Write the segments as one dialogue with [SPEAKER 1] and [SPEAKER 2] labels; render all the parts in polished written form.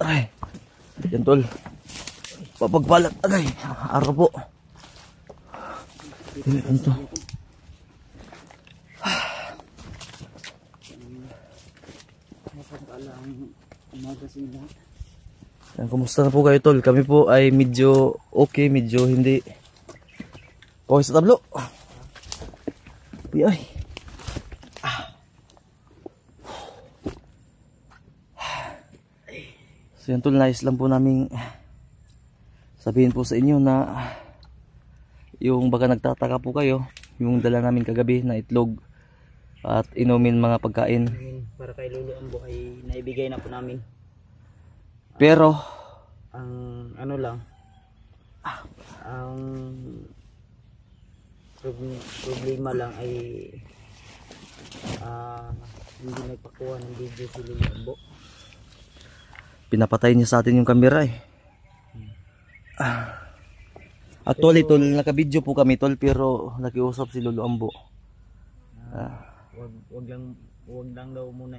[SPEAKER 1] Ay, yan tol. Papagpalat agay. Araw po. Ano to? Yan, kumusta na po kayo tol? Kami po ay medyo okay, medyo hindi. Okay sa tablo. Ay. So yan tol, nais lang po namin sabihin po sa inyo na yung baka nagtataka po kayo, yung dala namin kagabi na itlog at inumin mga pagkain
[SPEAKER 2] para kay Lolo Ambo ay naibigay na po namin.
[SPEAKER 1] Pero
[SPEAKER 2] ang ano lang, ang problema lang ay hindi nagpakuha ng video si Lolo Ambo.
[SPEAKER 1] Pinapatay niya sa atin yung camera eh. Actually tol, naka-video po kami tol, pero nakiusap si Lolo Ambo.
[SPEAKER 2] Wag lang daw muna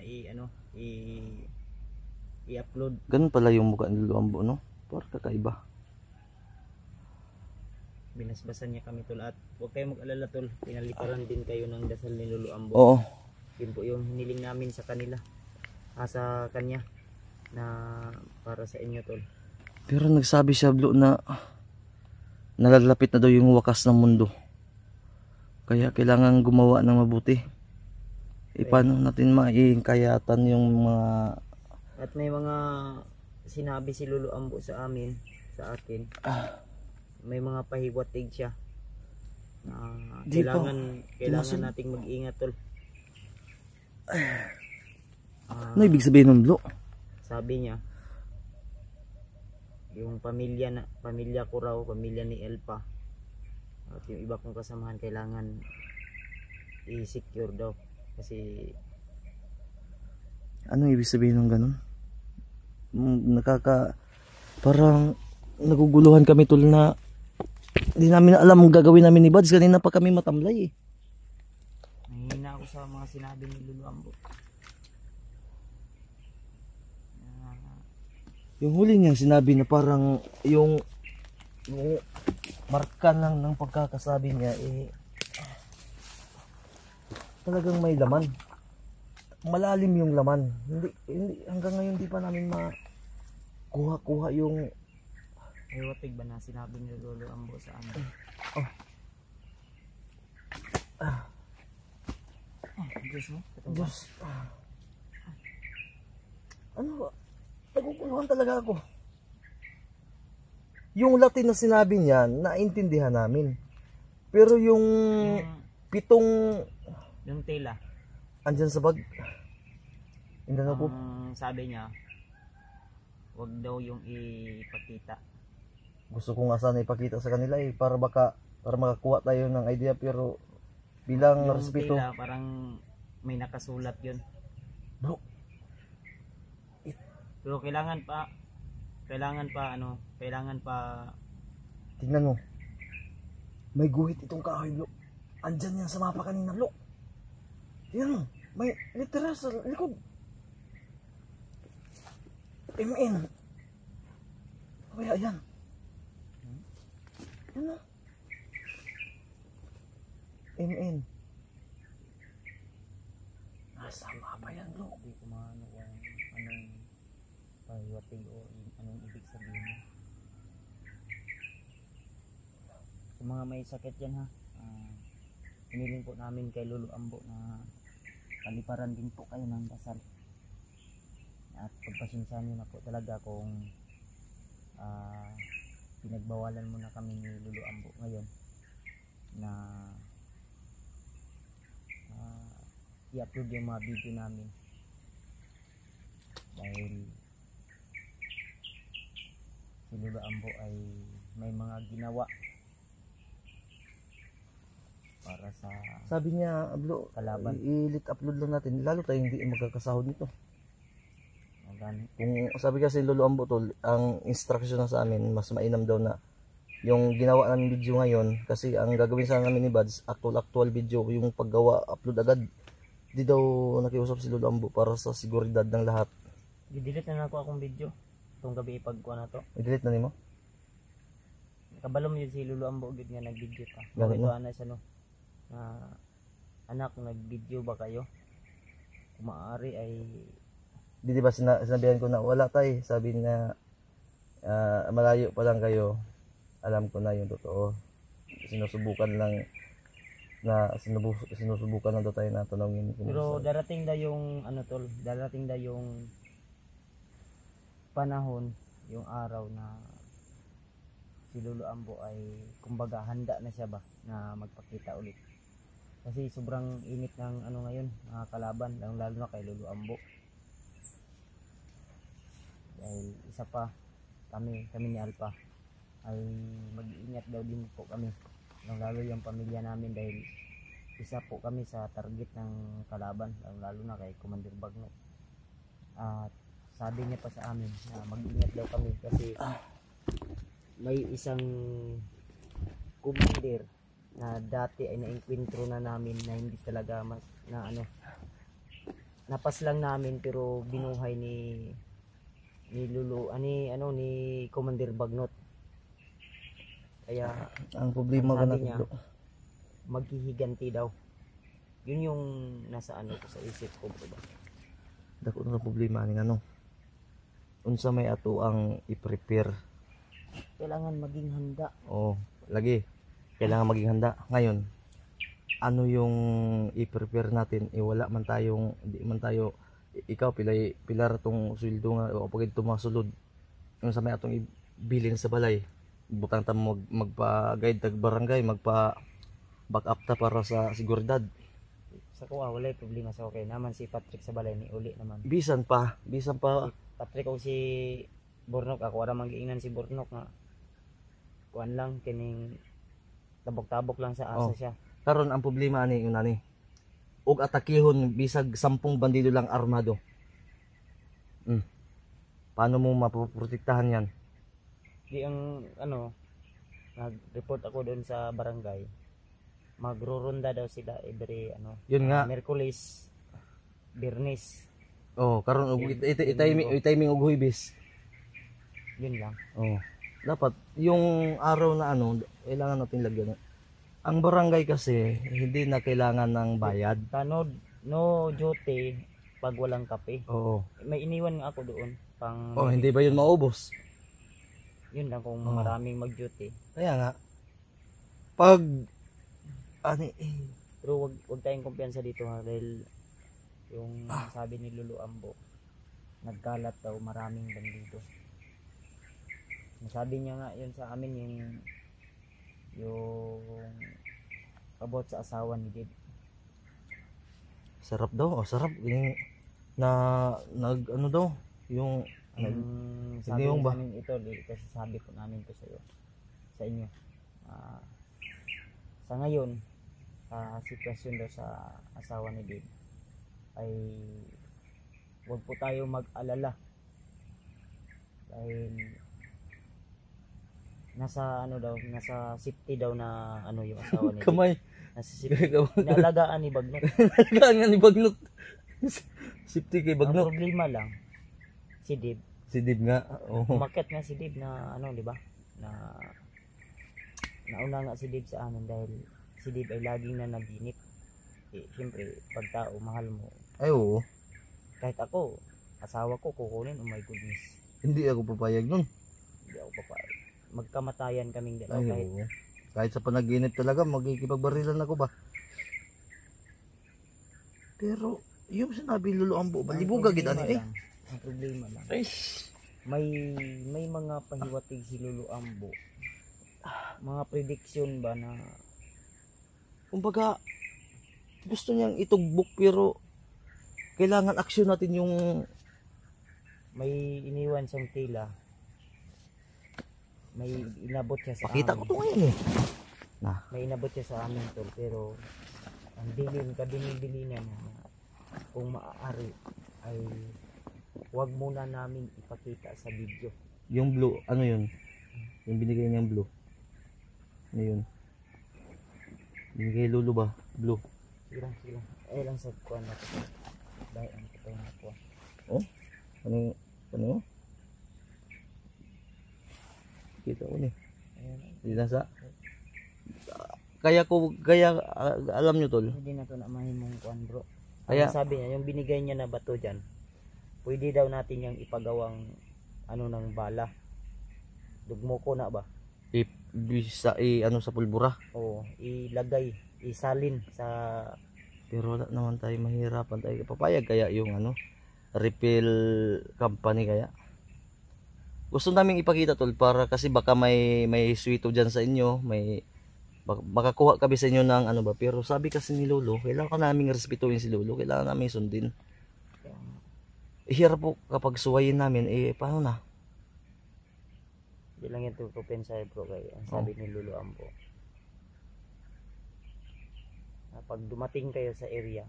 [SPEAKER 2] i-upload.
[SPEAKER 1] Ganun pala yung mukha ni Lolo Ambo, no? Parang kakaiba.
[SPEAKER 2] Binasbasan niya kami tol, at huwag kayong mag-alala tol, pinaliparan din kayo ng dasal ni Lolo Ambo.
[SPEAKER 1] Oo.
[SPEAKER 2] Yun po yung hiniling namin sa kanila, sa kanya, na para sa inyo tol.
[SPEAKER 1] Pero nagsabi siya Blo na nalalapit na daw yung wakas ng mundo, kaya kailangan gumawa ng mabuti. Paano natin maihingkayatan yung mga...
[SPEAKER 2] At may mga sinabi si Lolo Ambo sa amin, sa akin, may mga pahiwatig siya na kailangan nating mag-ingat tol.
[SPEAKER 1] Ano ibig sabihin ng Blo?
[SPEAKER 2] Sabi niya, yung pamilya ko raw, pamilya ni Elpa, at yung iba kong kasamahan kailangan i-secure daw. Kasi
[SPEAKER 1] anong ibig sabihin ng ganun? Parang naguguluhan kami tol na hindi namin alam ang gagawin namin ni Buds. Kanina pa kami matamlay eh.
[SPEAKER 2] Nangihina ako sa mga sinabi ni Lolo Ambo.
[SPEAKER 1] Yung huli niyang sinabi na parang yung marka lang ng pagkakasabi niya eh talagang may laman. Malalim yung laman. Hindi hanggang ngayon di pa namin makuha yung
[SPEAKER 2] hiwatig ba na sinabi ni Lolo Ambo sa amin. Diyos mo?
[SPEAKER 1] Diyos. Ano ba? Naguguluhan talaga ako. Yung Latin na sinabi niya, naintindihan namin. Pero yung pitong...
[SPEAKER 2] Yung tela.
[SPEAKER 1] Andyan sa bag. Indano po.
[SPEAKER 2] Sabi niya, wag daw yung ipakita.
[SPEAKER 1] Gusto ko nga sana ipakita sa kanila eh, para makakuha tayo ng idea, pero bilang
[SPEAKER 2] yung
[SPEAKER 1] respeto.
[SPEAKER 2] Tela, parang may nakasulat yun.
[SPEAKER 1] Bro.
[SPEAKER 2] Pero kailangan pa
[SPEAKER 1] tingnan mo. May guhit itong kahoy, Blo. Andyan yan sa mapa kanina, Blo. Yan, may literal sa likod. MN. Kaya yan. Yan na. MN. Nasa mapa yan, Blo.
[SPEAKER 2] Hindi ko maano kung anong pahiwatig o anong ibig sabihin. Sa mga may sakit yan ha, hiniling po namin kay Lolo Ambo na paliparan din po kayo ng dasal. At pagpasensyahan nyo na po talaga kung pinagbawalan mo na kami ni Lolo Ambo ngayon na i-upload yung mga video namin, dahil si Lolo Ambo ay may mga ginawa para sa
[SPEAKER 1] sabi niya, Blo,
[SPEAKER 2] kalaban.
[SPEAKER 1] i-lit upload lang natin, lalo tayong hindi magkakasahod nito. Kung sabi kasi Lolo Ambo tol, ang instruction na sa amin, mas mainam daw na yung ginawa namin video ngayon, kasi ang gagawin sana namin ni Buds, actual video, yung paggawa, upload agad. Di daw nakiusap si Lolo Ambo para sa seguridad ng lahat.
[SPEAKER 2] I-delete na ako akong video. Itong gabi ipagkuha na to.
[SPEAKER 1] I-delete na nimo.
[SPEAKER 2] Kabalom yun si Lulu Ambo gud nga nag-video ta.
[SPEAKER 1] Ganun
[SPEAKER 2] Ito
[SPEAKER 1] mo?
[SPEAKER 2] ana siya no. Na anak nag-video ba kayo? Kung maaari ay
[SPEAKER 1] Di ba sinabihan ko na wala tay, sabi niya malayo pa lang kayo. Alam ko na yung totoo. Sinusubukan lang na sinusubukan lang daw tayo na tanongin kung
[SPEAKER 2] pero
[SPEAKER 1] saan.
[SPEAKER 2] darating da yung ano tol, darating da yung panahon, yung araw na si Lulu Ambo ay kumbaga handa na siya ba na magpakita ulit. Kasi sobrang init ng ano ngayon, mga kalaban, lalo na kay Lulu Ambo. Dahil isa pa, kami ni Alpha ay mag-iingat daw din po kami. Lalo yung pamilya namin dahil isa po kami sa target ng kalaban, lalo na kay Commander Bagno. At sabi niya pa sa amin na mag-ingat daw kami kasi may isang commander na dati ay na-encuentro na namin na hindi talaga na ano, napas lang namin pero binuhay ni Lulu ni Commander Bagnot. Kaya
[SPEAKER 1] Ang problema
[SPEAKER 2] sabi
[SPEAKER 1] ka na
[SPEAKER 2] niya, maghihiganti daw. Yun yung nasa ano ko sa isip ko, bro.
[SPEAKER 1] dako na problema ning ano. Unsa may ato ang i-prepare.
[SPEAKER 2] Kailangan maging handa.
[SPEAKER 1] Oh, lagi. Kailangan maging handa. Ngayon, ano yung i-prepare natin? Wala man tayong, di man tayo, ikaw pilar tong sweldo nga o pag ito masulod. Yung sa may atong ibilin sa balay. Butang ta magpa-guide tag barangay, magpa-back up ta para sa seguridad.
[SPEAKER 2] Sa kuha, wala problema sa okay naman si Patrick sa balay ni uli naman.
[SPEAKER 1] Bisan pa.
[SPEAKER 2] Patrick o si Bornok, ako wala manggiingnan si Bornok nga kuan lang kining tabok-tabok lang sa asa
[SPEAKER 1] Oh.
[SPEAKER 2] siya.
[SPEAKER 1] Karon ang problema ani yung nani. Og atakihon bisag 10 bandido lang armado. Paano mo mapoprotektahan yan?
[SPEAKER 2] Di ang ano, nag-report ako doon sa barangay. Magruronda daw sila every ano,
[SPEAKER 1] Yun nga.
[SPEAKER 2] Merkulis, Biyernes.
[SPEAKER 1] Oh, karon og
[SPEAKER 2] Yun,
[SPEAKER 1] timing og Huwebes.
[SPEAKER 2] Yun lang.
[SPEAKER 1] Oh. Dapat yung araw na ano, kailangan natin lagyan. Ang barangay kasi hindi na kailangan ng bayad.
[SPEAKER 2] Tanod, no duty pag walang kape.
[SPEAKER 1] Oo.
[SPEAKER 2] May iniwan nga ako doon pang
[SPEAKER 1] Oh, hindi ba yun maubos?
[SPEAKER 2] yun lang kung
[SPEAKER 1] Oh.
[SPEAKER 2] maraming mag-duty.
[SPEAKER 1] Kaya nga pag ani
[SPEAKER 2] Pero wag tayong kumpiyansa dito ha dahil yung sabi ni Lulu Ambo nagkalat daw maraming bandido. Sabi niya nga yun sa amin yung about sa asawa ni Dave.
[SPEAKER 1] sarap daw, sarap yung na nag ano daw, yung
[SPEAKER 2] Sabi
[SPEAKER 1] yung
[SPEAKER 2] niya
[SPEAKER 1] ba?
[SPEAKER 2] sa amin ito kasi sabi ko namin to sa inyo. Sa ngayon sa sitwasyon daw sa asawa ni Dave ay wag po tayo mag-alala dahil nasa safety daw na ano yung asawa ni Dave.
[SPEAKER 1] kamay.
[SPEAKER 2] Nasa safety. Inaalagaan ni Bagnot.
[SPEAKER 1] Kanya ni Bagnot. Safety kay
[SPEAKER 2] Ang
[SPEAKER 1] Bagnot.
[SPEAKER 2] problema lang si Dave.
[SPEAKER 1] Si Dib nga. Oh.
[SPEAKER 2] Umakyat nga si Dave na ano, di ba? Na nauna nga si Dave sa amin dahil si Dave ay laging na naginip. Siyempre, pag tao mahal mo,
[SPEAKER 1] Ay oo.
[SPEAKER 2] kahit ako, asawa ko kukunin, oh my goodness.
[SPEAKER 1] Hindi ako papayag nun.
[SPEAKER 2] Hindi ako papayag. Magkamatayan kaming dalawa
[SPEAKER 1] Ay
[SPEAKER 2] kahit
[SPEAKER 1] oo. Kahit sa panaginip talaga magkikipagbarilan ako ba. Pero yung sinabi Lulu Ambo, balibuga gid ani eh.
[SPEAKER 2] Ang problema lang.
[SPEAKER 1] Ay.
[SPEAKER 2] May mga pahiwatig si Lulu Ambo. Mga prediction ba na
[SPEAKER 1] Kumbaga gusto niyang itugbok pero kailangan aksyon natin yung
[SPEAKER 2] may iniwan siyang tila. May inabot siya sa
[SPEAKER 1] pakita ko
[SPEAKER 2] amin.
[SPEAKER 1] to ngayon eh.
[SPEAKER 2] May inabot siya sa amin tol pero ang kabilin-bilinan na kung maaari ay wag muna namin ipakita sa video.
[SPEAKER 1] Yung blue, ano yun? Yung binigay niyang blue. Ano yun? Binigay Lulu ba? Blue.
[SPEAKER 2] Sige lang. Lang sa kuwan na ito. Dahil ang ito na kuwan.
[SPEAKER 1] Oh? Ano? Kita ko ni.
[SPEAKER 2] Ayan.
[SPEAKER 1] Di na sa. Kaya alam nyo tol.
[SPEAKER 2] Hindi na to na mahimong kuan bro.
[SPEAKER 1] Kaya
[SPEAKER 2] Ang sabi niya, yung binigay niya na bato dyan, pwede daw natin yung ipagawang ano ng bala. Dugmo ko na ba?
[SPEAKER 1] ano sa pulbura.
[SPEAKER 2] O ilagay, isalin sa...
[SPEAKER 1] Pero wala naman tayo, mahirapan tayo. Papayag kaya yung ano, refill company kaya. Gusto naming ipakita tol para kasi baka may sweeto dyan sa inyo, makakuha kami sa inyo ng ano ba, pero sabi kasi ni Lolo, kailangan naming respetuhin si Lolo, kailangan naming sundin. Hirap po kapag suwayin namin, paano na?
[SPEAKER 2] Hindi lang yung tutupen sa bro kay ang sabi ni Lolo Ambo. Pag dumating kayo sa area,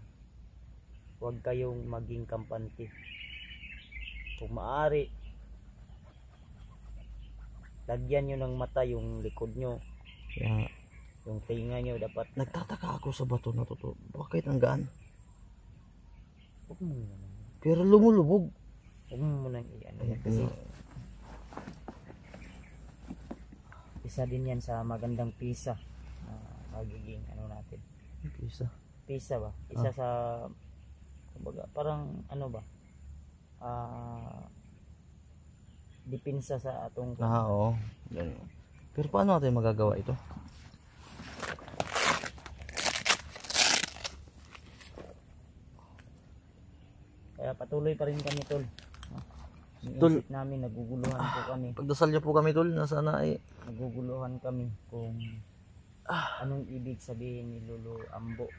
[SPEAKER 2] huwag kayong maging kampante. Kung maaari, lagyan nyo ng mata yung likod nyo.
[SPEAKER 1] Kaya
[SPEAKER 2] Yung tinga nyo dapat.
[SPEAKER 1] nagtataka ako sa bato na to. Bakit ang gaan?
[SPEAKER 2] Huwag mo muna.
[SPEAKER 1] Pero lumulubog.
[SPEAKER 2] Huwag mo muna i-ano yan. Kasi isa din yan sa magandang pisa na magiging ano natin.
[SPEAKER 1] Pisa.
[SPEAKER 2] Pisa ba? Isa sa kumbaga, parang ano ba? Dipinsa sa atong
[SPEAKER 1] Oo. Yan. Pero paano natin magagawa ito?
[SPEAKER 2] kaya patuloy pa rin kami tol.
[SPEAKER 1] Tol.
[SPEAKER 2] Iisip namin, naguguluhan po kami.
[SPEAKER 1] Pagdasal niyo po kami tol, na sana
[SPEAKER 2] Naguguluhan kami kung anong ibig sabihin ni Lolo Ambo.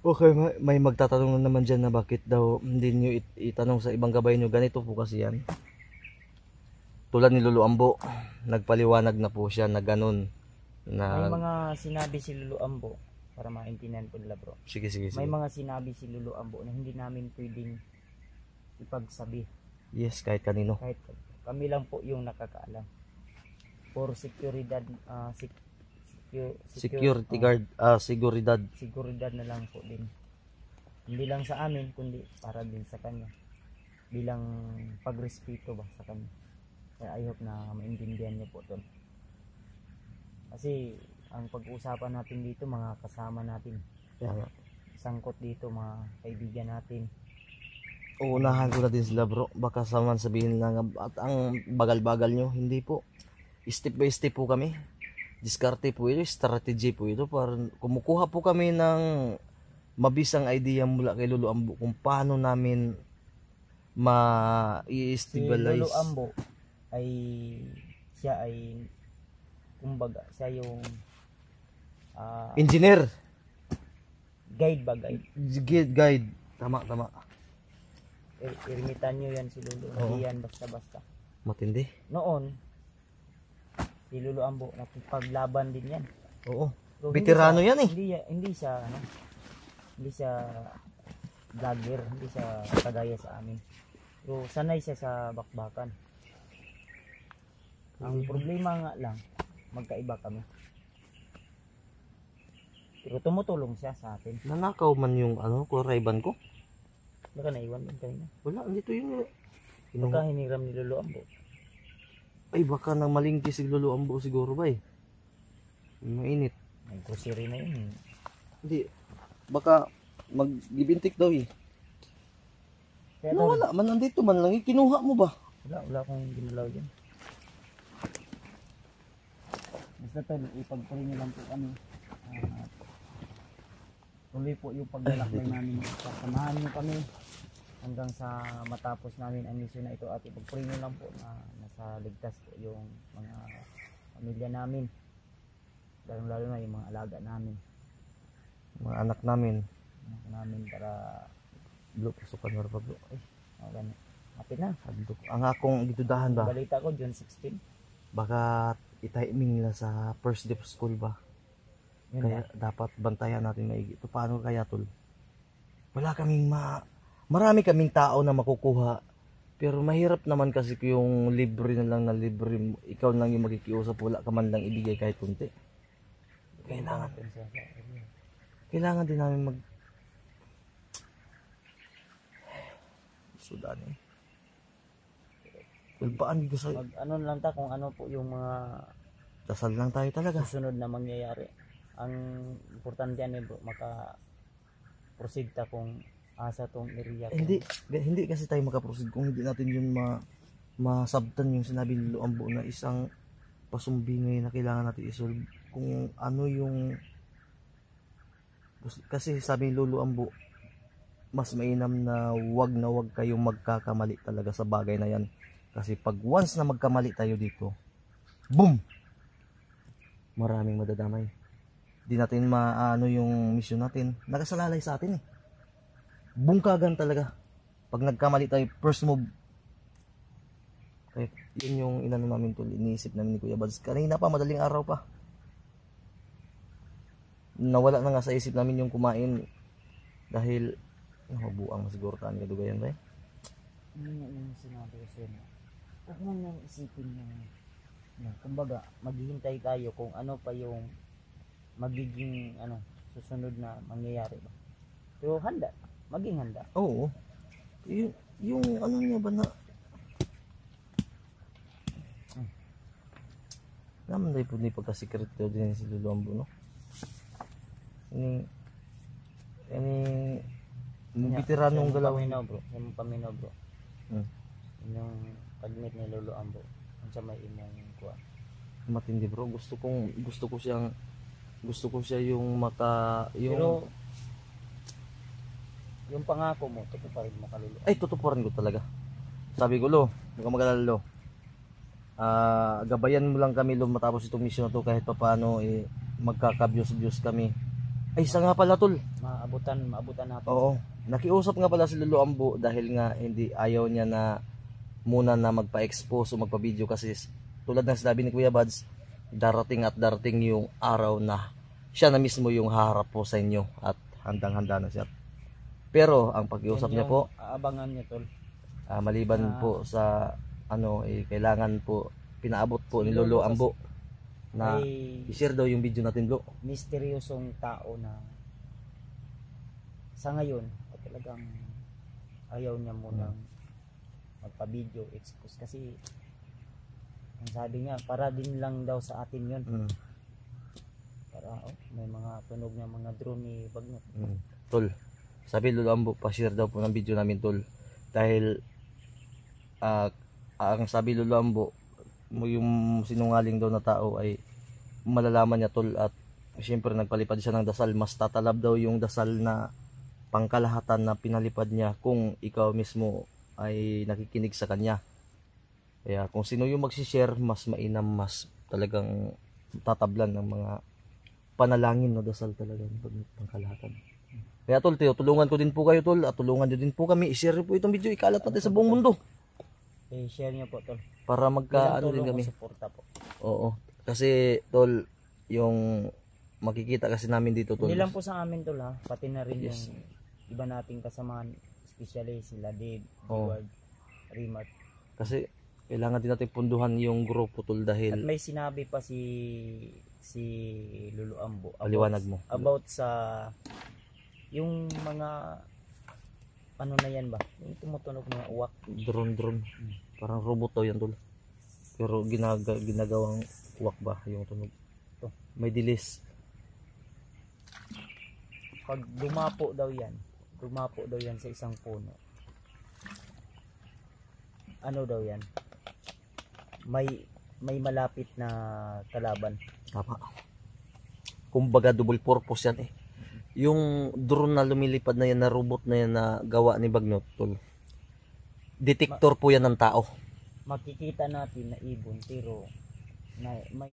[SPEAKER 1] Okay, may magtatanong na naman dyan na bakit daw hindi nyo itanong sa ibang gabay nyo. Ganito po kasi yan. Tulad ni Lolo Ambo, nagpaliwanag na po siya na ganun.
[SPEAKER 2] May mga sinabi si Lolo Ambo, para maintindihan po nila bro.
[SPEAKER 1] Sige.
[SPEAKER 2] May mga sinabi si Lolo Ambo na hindi namin pwedeng ipagsabi.
[SPEAKER 1] Yes, kahit kanino.
[SPEAKER 2] Kahit kami lang po yung nakakaalam. For seguridad,
[SPEAKER 1] Security guard, seguridad.
[SPEAKER 2] Seguridad na lang po din. Hindi lang sa amin, kundi para din sa kanya. Bilang pagrespeto ba sa kanya. Kaya I hope na maintindihan niyo po ito. Kasi ang pag-uusapan natin dito, mga kasama natin.
[SPEAKER 1] Kaya,
[SPEAKER 2] Sangkot dito, mga kaibigan natin.
[SPEAKER 1] uunahan ko na din sila bro. Baka saman sabihin lang at ang bagal-bagal nyo. Hindi po. Step by step po kami. Diskarte po ito, strategy po ito. Para kumukuha po kami ng mabisang idea mula kay Lolo Ambo kung paano namin
[SPEAKER 2] Si
[SPEAKER 1] ma-i-stabilize.
[SPEAKER 2] Lolo Ambo siya ay kumbaga siya yung
[SPEAKER 1] Engineer.
[SPEAKER 2] guide ba, guide.
[SPEAKER 1] Guide. Tama.
[SPEAKER 2] Irimitan nyo yan si Lolo.
[SPEAKER 1] Oo.
[SPEAKER 2] Hindi yan basta-basta.
[SPEAKER 1] Matindi.
[SPEAKER 2] Noon, si Lolo Ambo nakipaglaban din yan.
[SPEAKER 1] Oo.
[SPEAKER 2] So,
[SPEAKER 1] Veterano
[SPEAKER 2] hindi siya-
[SPEAKER 1] yan eh.
[SPEAKER 2] Hindi siya vlogger, hindi siya kagaya sa amin. So sanay siya sa bakbakan. Ang problema nga lang, magkaiba kami. Pero tumutulong siya sa atin.
[SPEAKER 1] Nanakaw man yung kurayban ko.
[SPEAKER 2] Baka naiwan din kanina.
[SPEAKER 1] Wala, andito yung
[SPEAKER 2] Baka hiniram ni Lolo Ambo.
[SPEAKER 1] Ay, baka nang malingki si Lolo Ambo siguro ba eh. Mainit.
[SPEAKER 2] May grocery na yun.
[SPEAKER 1] Hindi. Baka magbibintik daw eh.
[SPEAKER 2] Kaya
[SPEAKER 1] No, wala man, andito man lang. Kinuha mo ba?
[SPEAKER 2] wala akong ginalaw dyan. Basta tol, ipagpuli niyo lang po kami. Tuloy po yung paglalakbay namin. Samahan niyo kami hanggang sa matapos namin ang mission na ito at ipagpuli niyo lang po na nasa ligtas po yung mga pamilya namin. Lalo na yung mga alaga namin.
[SPEAKER 1] Mga anak namin.
[SPEAKER 2] Para
[SPEAKER 1] Blo, pasukan mo pa blo. Ay,
[SPEAKER 2] ganun. Hapit na.
[SPEAKER 1] hadlo ko. Ang akong gitudahan ba?
[SPEAKER 2] Balita ko, June 16.
[SPEAKER 1] Baka itiming nila sa first day of school ba?
[SPEAKER 2] Yun
[SPEAKER 1] Kaya dapat bantayan natin maigi. Ito paano kaya tol? Wala kaming marami kaming tao na makukuha. Pero mahirap naman kasi yung libre na lang na libre. Ikaw lang yung makikiusap. Wala ka man lang ibigay kahit kunti. Kailangan din namin sudan eh. Kalpaan ko sa
[SPEAKER 2] Mag ano lang ta kung ano po yung mga
[SPEAKER 1] dasal lang tayo talaga.
[SPEAKER 2] susunod na mangyayari. Ang importante yan bro, proceed ta kung asa tong area.
[SPEAKER 1] Hindi kasi tayo makaproceed kung hindi natin yun masabtan yung sinabi ni Luambo na isang pasumbingay na kailangan natin isolve. Kung ano yung kasi sabi ni Lolo Ambo, mas mainam na wag kayong magkakamali talaga sa bagay na yan. Kasi pag once na magkamali tayo dito, boom! Maraming madadamay. Di natin maano yung mission natin. Nakasalalay sa atin eh. Bungkagan talaga. Pag nagkamali tayo, first move. Kaya yun yung inano namin tol. Iniisip namin ni Kuya Bads. Kanina pa, madaling araw pa. Nawala na nga sa isip namin yung kumain. Dahil, mabuang siguro taan ka dugayan ba eh.
[SPEAKER 2] Ano yung sinabi ko sa'yo na huwag mo nang isipin na kumbaga maghihintay tayo kung ano pa yung magiging susunod na mangyayari ba. Pero maging handa.
[SPEAKER 1] Oo. Yung ano niya ba na naman dahil po ni pagkasikret daw din si Lolo Ambo, no? Bitiranong galaw.
[SPEAKER 2] Yung paminaw bro. Yung pagmit ni Lolo Ambo. Ang sa may imong kuha.
[SPEAKER 1] Matindi bro. Gusto ko siya yung
[SPEAKER 2] Pero yung pangako mo, tutuparin mo kalulu.
[SPEAKER 1] Ay, tutuparin ko talaga. Sabi ko, Lo, huwag kang mag-alala, Lo. Gabayan mo lang kami, Lo, matapos itong mission na to kahit pa paano magkaka-views kami. Ay, isa nga pala, tol.
[SPEAKER 2] Maabutan natin.
[SPEAKER 1] Oo. Nakiusap nga pala si Lolo Ambo dahil nga ayaw niya na muna na magpa-expose o magpa-video kasi tulad ng sinabi ni Kuya Bads, darating yung araw na siya na mismo yung haharap po sa inyo at handang-handa na siya. Pero ang pag-iusap niya po,
[SPEAKER 2] aabangan niya tol.
[SPEAKER 1] Maliban po sa kailangan po pinaabot po ni Lolo Ambo na i-share daw yung video natin, Lo.
[SPEAKER 2] Misteryosong tao na sa ngayon talagang ayaw niya munang magpa-video expose kasi ang sabi niya para din lang daw sa atin yun. Para may mga tunog ng mga drone ni Bagnot.
[SPEAKER 1] Tol, sabi Lolo Ambo, pa-share daw po ng video namin, tol. Dahil ang sabi Lolo Ambo, yung sinungaling daw na tao ay malalaman niya, tol. At siyempre nagpalipad siya ng dasal. Mas tatalab daw yung dasal na pangkalahatan na pinalipad niya kung ikaw mismo ay nakikinig sa kanya. Kaya kung sino yung magsishare, mas mainam, mas talagang tatablan ng mga panalangin na dasal talaga ng pangkalahatan. Kaya tol, tulungan ko din po kayo, tol, at tulungan nyo din po kami. I-share po itong video, ikalat natin sa buong mundo.
[SPEAKER 2] I-share nyo po, tol.
[SPEAKER 1] Para magkaano din kami.
[SPEAKER 2] Suporta po.
[SPEAKER 1] Oo. Kasi, tol, yung makikita kasi namin dito, tol.
[SPEAKER 2] Hindi lang po sa amin, tol, ha. Pati na rin
[SPEAKER 1] Yes.
[SPEAKER 2] yung iba nating kasamahan, especially sila Dave, Edward, Rimat.
[SPEAKER 1] Kasi, kailangan din natin punduhan yung grupo, tol, dahil...
[SPEAKER 2] At may sinabi pa si Lolo Ambo.
[SPEAKER 1] Paliwanag mo.
[SPEAKER 2] About sa yung mga ano na yan ba? Yung tumutunog mga uwak.
[SPEAKER 1] Drone. Parang robot daw yan, tol. Pero ginagawang uwak ba yung tunog.
[SPEAKER 2] Ito.
[SPEAKER 1] May dilis.
[SPEAKER 2] Pag dumapo daw yan sa isang puno. Ano daw yan? May malapit na kalaban.
[SPEAKER 1] Tama. Kumbaga double purpose yan eh. Yung drone na lumilipad na yan, na robot na yan na gawa ni Bagnot, tol. Detector po yan ng tao.
[SPEAKER 2] Makikita natin na ibon pero may